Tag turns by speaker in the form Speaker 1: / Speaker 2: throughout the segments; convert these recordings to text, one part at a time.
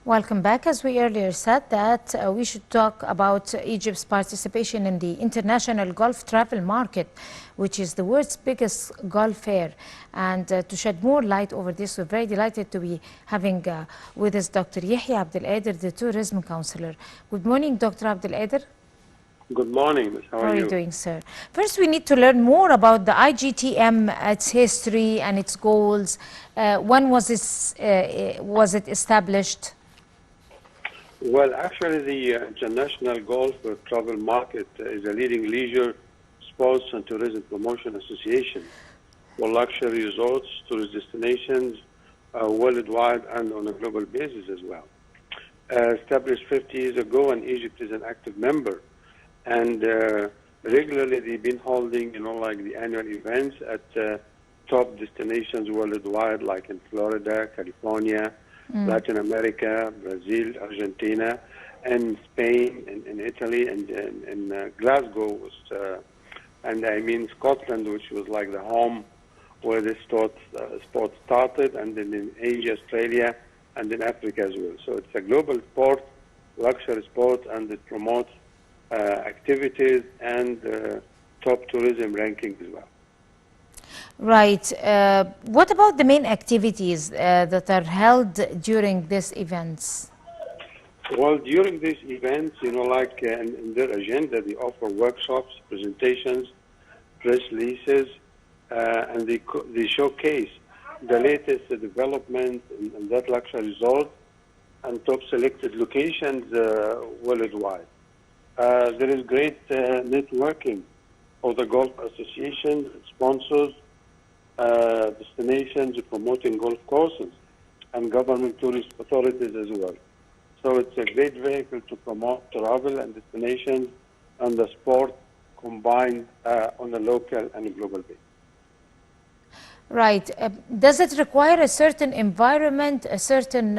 Speaker 1: Welcome back. As we earlier said that we should talk about Egypt's participation in the international golf travel market, which is the world's biggest golf fair. And to shed more light over this, we're very delighted to be having with us Dr. Yehya Abdul, the tourism counselor. Good morning, Dr. Abdul.
Speaker 2: Good morning, Miss. How
Speaker 1: How
Speaker 2: are
Speaker 1: are you
Speaker 2: you?
Speaker 1: doing, sir? First, we need to learn more about the IGTM, its history and its goals. When was it established?
Speaker 2: Well, actually, the International Golf Travel Market is a leading leisure, sports, and tourism promotion association for luxury resorts, tourist destinations worldwide and on a global basis as well. Established 50 years ago, and Egypt is an active member. And regularly, they've been holding, like the annual events at top destinations worldwide, like in Florida, California, Latin America, Brazil, Argentina, and Spain, and Italy, and Glasgow, and I mean Scotland, which was like the home where the sport started, and then in Asia, Australia, and in Africa as well. So it's a global sport, luxury sport, and it promotes activities and top tourism rankings as well.
Speaker 1: Right. What about the main activities that are held during these events?
Speaker 2: Well, during these events, like in their agenda, they offer workshops, presentations, press releases, and they showcase the latest development in that luxury resort and top selected locations worldwide. There is great networking of the golf association, sponsors, destinations promoting golf courses, and government tourist authorities as well. So it's a great vehicle to promote travel and destinations and the sport combined on a local and a global basis.
Speaker 1: Right. Does it require a certain environment, a certain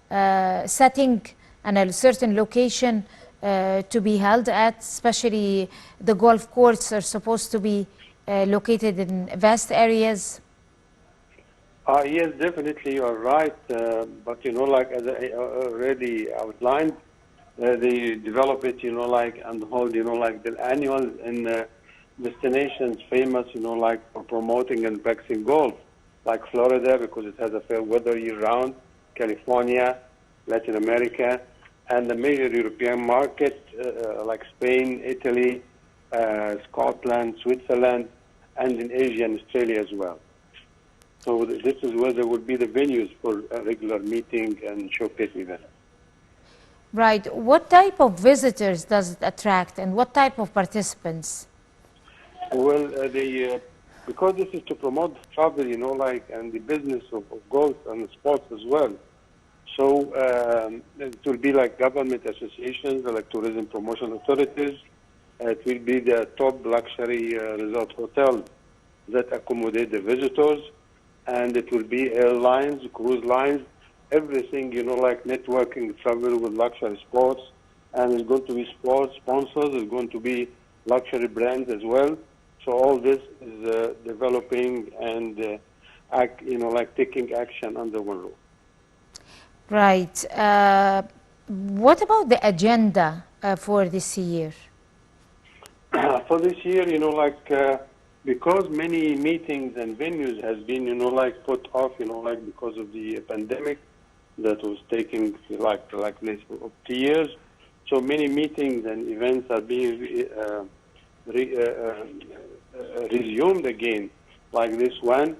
Speaker 1: setting, and a certain location to be held at? Especially the golf courses are supposed to be located in vast areas.
Speaker 2: Yes, definitely, you're right. But like as I already outlined, they develop it, like and hold, like the annual in destinations famous, like for promoting and practicing golf, like Florida because it has a fair weather year-round, California, Latin America, and the major European market like Spain, Italy, Scotland, Switzerland, and in Asia and Australia as well. So this is where there would be the venues for a regular meeting and showcase events.
Speaker 1: Right. What type of visitors does it attract, and what type of participants?
Speaker 2: Well, because this is to promote travel, like and the business of golf and sports as well. So it will be like government associations, like tourism promotion authorities. It will be the top luxury resort hotels that accommodate the visitors, and it will be airlines, cruise lines, everything, like networking travel with luxury sports, and it's going to be sports sponsors, it's going to be luxury brands as well. So all this is developing and, like taking action under one roof.
Speaker 1: Right. What about the agenda for this year?
Speaker 2: For this year, because many meetings and venues has been, like put off, like because of the pandemic that was taking like less of 2 years. So many meetings and events are being resumed again, like this one.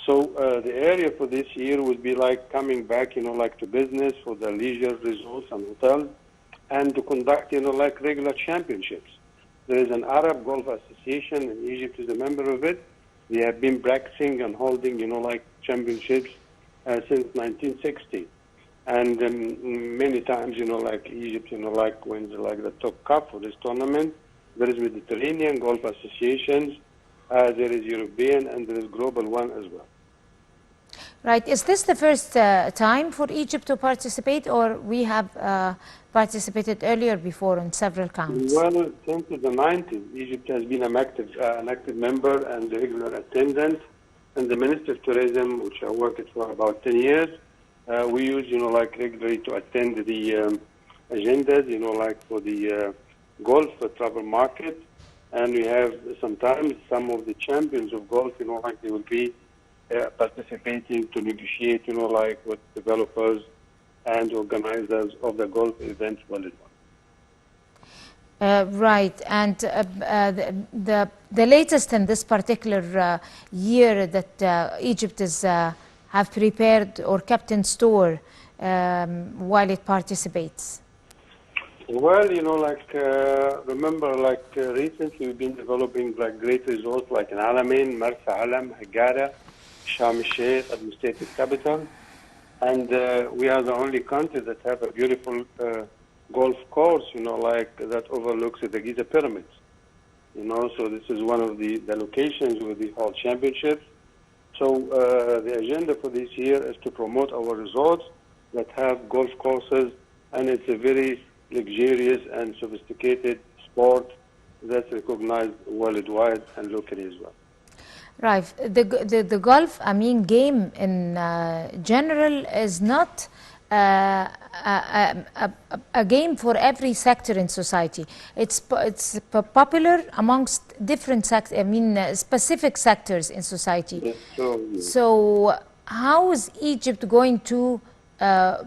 Speaker 2: So the area for this year would be like coming back, like to business for the leisure resorts and hotels, and to conduct, like regular championships. There is an Arab Golf Association, and Egypt is a member of it. They have been practicing and holding, like championships since 1960. And many times, like Egypt, like wins like the top cup for this tournament. There is Mediterranean Golf Associations, there is European, and there is global one as well.
Speaker 1: Right. Is this the first time for Egypt to participate, or we have participated earlier before on several counts?
Speaker 2: Well, since the 90s, Egypt has been an active member and a regular attendant. And the Minister of Tourism, which I worked for about 10 years, We use, like regularly to attend the agendas, like for the golf travel market. And we have sometimes some of the champions of golf, like they will be participating to negotiate, like with developers and organizers of the golf events worldwide.
Speaker 1: Right, and the latest in this particular year that Egypt is have prepared or kept in store while it participates.
Speaker 2: Well, remember, recently we've been developing like great resorts like in Alamein, Marsa Alam, Hagara, Sharm el-Sheikh, administrative capital, and we are the only country that have a beautiful golf course, that overlooks the Giza pyramids. So this is one of the locations where we hold championships. So the agenda for this year is to promote our resorts that have golf courses, and it's a very luxurious and sophisticated sport that's recognized worldwide and locally as well.
Speaker 1: Right. The golf, game in general is not a game for every sector in society. It's popular amongst different specific sectors in society.
Speaker 2: Yes,
Speaker 1: so how is Egypt going to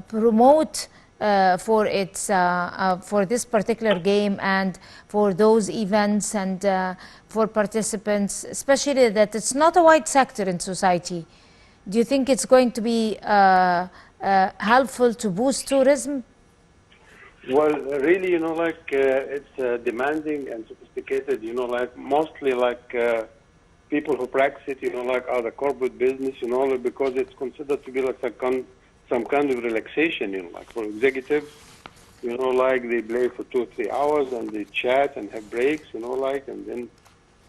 Speaker 1: promote for its for this particular game and for those events and for participants, especially that it's not a wide sector in society? Do you think it's going to be helpful to boost tourism?
Speaker 2: Well, really, it's demanding and sophisticated, mostly people who practice it, are the corporate business, because it's considered to be like some kind of relaxation, for executives, they play for 2 or 3 hours and they chat and have breaks, and then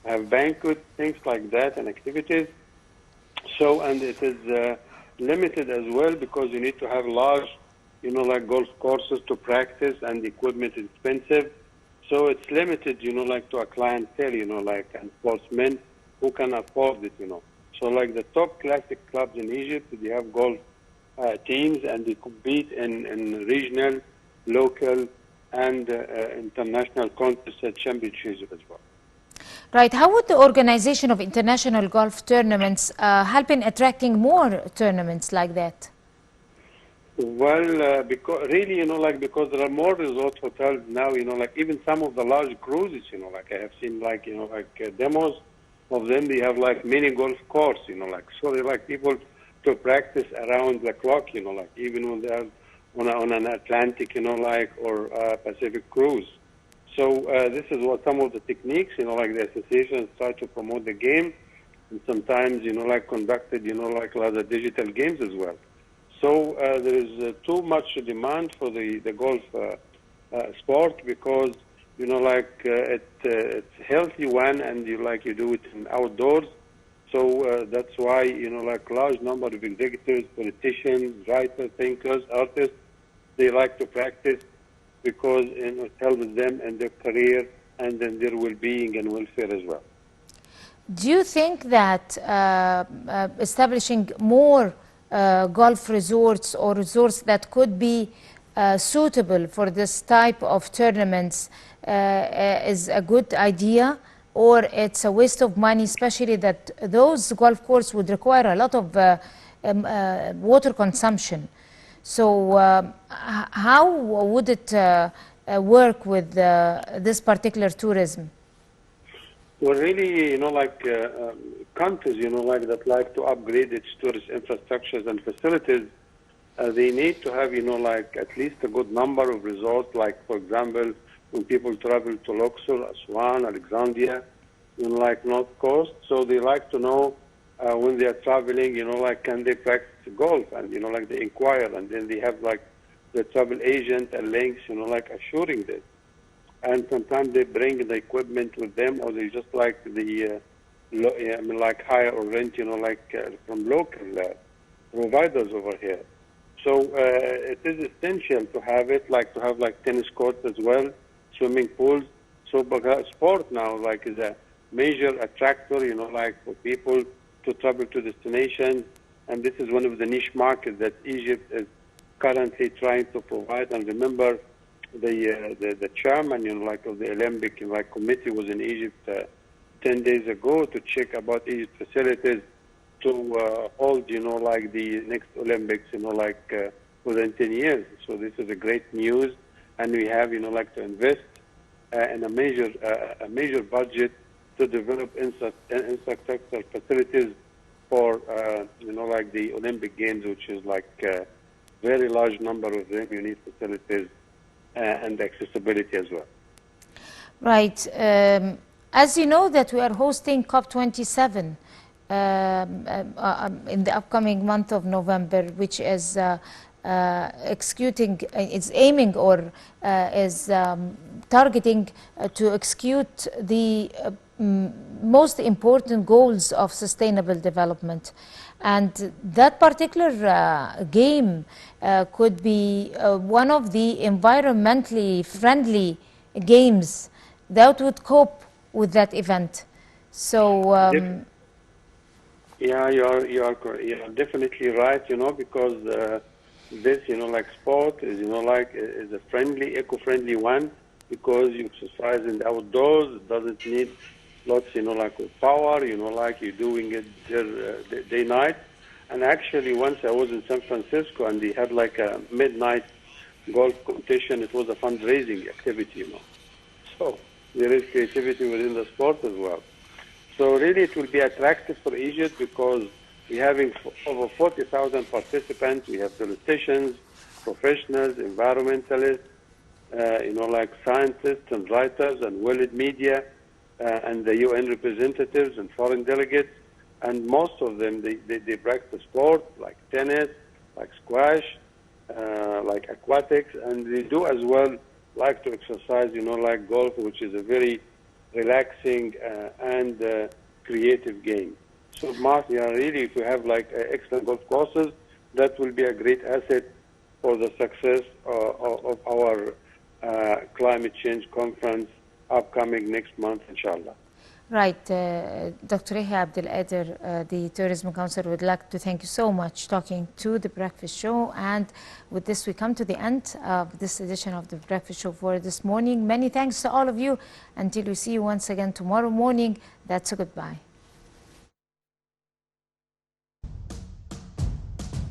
Speaker 2: have banquets, things like that, and activities. So, and it is limited as well because you need to have large, golf courses to practice, and the equipment is expensive. So it's limited, to a clientele, and sportsmen who can afford it, So the top classic clubs in Egypt, they have golf teams, and they compete in regional, local, and international contests at championships as well.
Speaker 1: Right. How would the organization of international golf tournaments help in attracting more tournaments like that?
Speaker 2: Well, because really, because there are more resort hotels now, even some of the large cruises, I have seen, demos of them. They have mini golf course, so they like people to practice around the clock, even when they are on an Atlantic, or Pacific cruise. So this is what some of the techniques, the associations try to promote the game, and sometimes, conducted, other digital games as well. So there is too much demand for the golf sport because, it's a healthy one, and you do it in outdoors. So that's why, large number of executives, politicians, writers, thinkers, artists, they like to practice because it helps them in their career and in their well-being and welfare as well.
Speaker 1: Do you think that establishing more golf resorts or resorts that could be suitable for this type of tournaments is a good idea, or it's a waste of money, especially that those golf courses would require a lot of water consumption? So how would it work with this particular tourism?
Speaker 2: Well, really, countries, that like to upgrade its tourist infrastructures and facilities, they need to have, at least a good number of resorts. Like, for example, when people travel to Luxor, Aswan, Alexandria, North Coast, so they like to know when they are traveling, can they practice golf? And, they inquire, and then they have, the travel agent and links, assuring this. And sometimes they bring the equipment with them, or they just hire or rent, from local providers over here. So it is essential to have it, to have tennis courts as well, swimming pools. So sport now, is a major attractor, for people to travel to destinations and this is one of the niche markets that Egypt is currently trying to provide. And remember, the chairman, like of the Olympic committee was in Egypt 10 days ago to check about Egypt facilities to hold, like the next Olympics, within 10 years. So this is a great news, and we have, like to invest in a major budget to develop infrastructure facilities for, like the Olympic Games, which is like a very large number of them. You need facilities and accessibility as well.
Speaker 1: Right. As you know that we are hosting COP27 in the upcoming month of November, which is is aiming or is targeting to execute the most important goals of sustainable development. And that particular game could be one of the environmentally friendly games that would cope with that event. So
Speaker 2: yeah, you are definitely right, because this, like sport is, is a friendly, eco-friendly one, because you exercise in the outdoors. It doesn't need lots, like of power, like you're doing it there, day, night. And actually, once I was in San Francisco and they had like a midnight golf competition. It was a fundraising activity, So there is creativity within the sport as well. So really it will be attractive for Egypt because we're having over 40,000 participants. We have politicians, professionals, environmentalists, like scientists and writers and world media, and the UN representatives and foreign delegates. And most of them, they practice sport like tennis, like squash, like aquatics, and they do as well like to exercise, like golf, which is a very relaxing and creative game. So, really, if we have like excellent golf courses, that will be a great asset for the success of our climate change conference upcoming next month, inshallah.
Speaker 1: Right. Dr. Yehya Abdul, the Tourism Council, would like to thank you so much talking to The Breakfast Show. And with this, we come to the end of this edition of The Breakfast Show for this morning. Many thanks to all of you. Until we see you once again tomorrow morning, that's a goodbye.